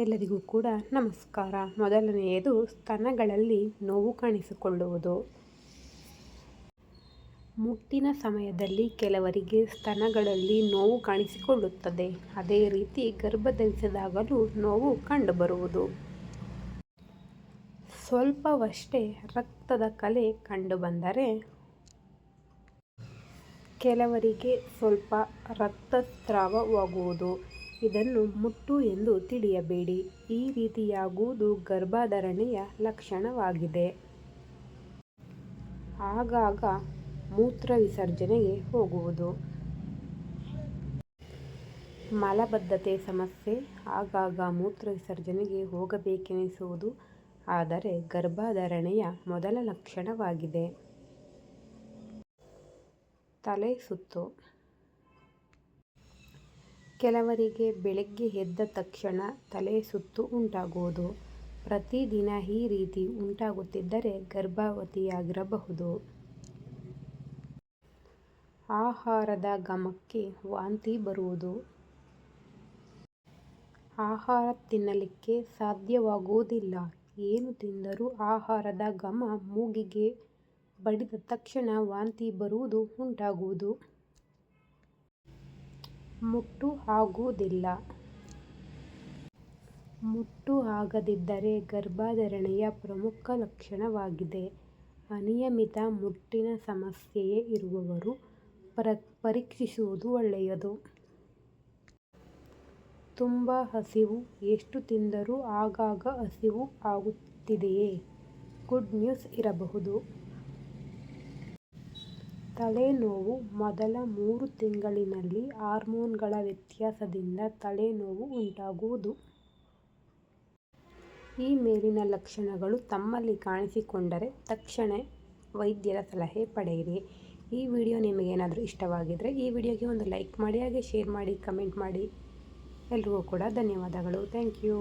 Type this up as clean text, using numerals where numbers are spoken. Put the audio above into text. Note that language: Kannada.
ಎಲ್ಲರಿಗೂ ಕೂಡ ನಮಸ್ಕಾರ. ಮೊದಲನೆಯದು ಸ್ತನಗಳಲ್ಲಿ ನೋವು ಕಾಣಿಸಿಕೊಳ್ಳುವುದು. ಮುಟ್ಟಿನ ಸಮಯದಲ್ಲಿ ಕೆಲವರಿಗೆ ಸ್ತನಗಳಲ್ಲಿ ನೋವು ಕಾಣಿಸಿಕೊಳ್ಳುತ್ತದೆ. ಅದೇ ರೀತಿ ಗರ್ಭಧರಿಸಿದಾಗಲೂ ನೋವು ಕಂಡುಬರುವುದು. ಸ್ವಲ್ಪವಷ್ಟೇ ರಕ್ತದ ಕಲೆ ಕಂಡುಬಂದರೆ, ಕೆಲವರಿಗೆ ಸ್ವಲ್ಪ ರಕ್ತಸ್ರಾವವಾಗುವುದು. ಇದನ್ನು ಮುಟ್ಟು ಎಂದು ತಿಳಿಯಬೇಡಿ. ಈ ರೀತಿಯಾಗುವುದು ಗರ್ಭಧಾರಣೆಯ ಲಕ್ಷಣವಾಗಿದೆ. ಆಗಾಗ ಮೂತ್ರ ವಿಸರ್ಜನೆಗೆ ಹೋಗುವುದು. ಮಲಬದ್ಧತೆ ಸಮಸ್ಯೆ, ಆಗಾಗ ಮೂತ್ರ ವಿಸರ್ಜನೆಗೆ ಹೋಗಬೇಕೆನಿಸುವುದು ಆದರೆ ಗರ್ಭಧಾರಣೆಯ ಮೊದಲ ಲಕ್ಷಣವಾಗಿದೆ. ತಲೆ ಸುತ್ತು. ಕೆಲವರಿಗೆ ಬೆಳಗ್ಗೆ ಎದ್ದ ತಕ್ಷಣ ತಲೆ ಸುತ್ತು ಉಂಟಾಗುವುದು. ಪ್ರತಿದಿನ ಈ ರೀತಿ ಉಂಟಾಗುತ್ತಿದ್ದರೆ ಗರ್ಭವತಿಯಾಗಿರಬಹುದು. ಆಹಾರದ ಘಮಕ್ಕೆ ವಾಂತಿ ಬರುವುದು. ಆಹಾರ ತಿನ್ನಲಿಕ್ಕೆ ಸಾಧ್ಯವಾಗುವುದಿಲ್ಲ. ಏನು ತಿಂದರೂ ಆಹಾರದ ಘಮ ಮೂಗಿಗೆ ಬಡಿದ ತಕ್ಷಣ ವಾಂತಿ ಬರುವುದು ಉಂಟಾಗುವುದು. ಮುಟ್ಟು ಆಗುವುದಿಲ್ಲ. ಮುಟ್ಟು ಆಗದಿದ್ದರೆ ಗರ್ಭಧಾರಣೆಯ ಪ್ರಮುಖ ಲಕ್ಷಣವಾಗಿದೆ. ಅನಿಯಮಿತ ಮುಟ್ಟಿನ ಸಮಸ್ಯೆಯೇ ಇರುವವರು ಪರೀಕ್ಷಿಸುವುದು ಒಳ್ಳೆಯದು. ತುಂಬ ಹಸಿವು, ಎಷ್ಟು ತಿಂದರೂ ಆಗಾಗ ಹಸಿವು ಆಗುತ್ತಿದೆಯೇ? ಗುಡ್ ನ್ಯೂಸ್ ಇರಬಹುದು. ತಲೆನೋವು. ಮೊದಲ 3 ತಿಂಗಳಿನಲ್ಲಿ ಹಾರ್ಮೋನ್ಗಳ ವ್ಯತ್ಯಾಸದಿಂದ ತಲೆನೋವು ಉಂಟಾಗುವುದು. ಈ ಮೇಲಿನ ಲಕ್ಷಣಗಳು ತಮ್ಮಲ್ಲಿ ಕಾಣಿಸಿಕೊಂಡರೆ ತಕ್ಷಣ ವೈದ್ಯರ ಸಲಹೆ ಪಡೆಯಿರಿ. ಈ ವಿಡಿಯೋ ನಿಮಗೇನಾದರೂ ಇಷ್ಟವಾಗಿದ್ದರೆ ಈ ವಿಡಿಯೋಗೆ ಒಂದು ಲೈಕ್ ಮಾಡಿ, ಹಾಗೆ ಶೇರ್ ಮಾಡಿ, ಕಮೆಂಟ್ ಮಾಡಿ. ಎಲ್ರಿಗೂ ಕೂಡ ಧನ್ಯವಾದಗಳು. Thank you.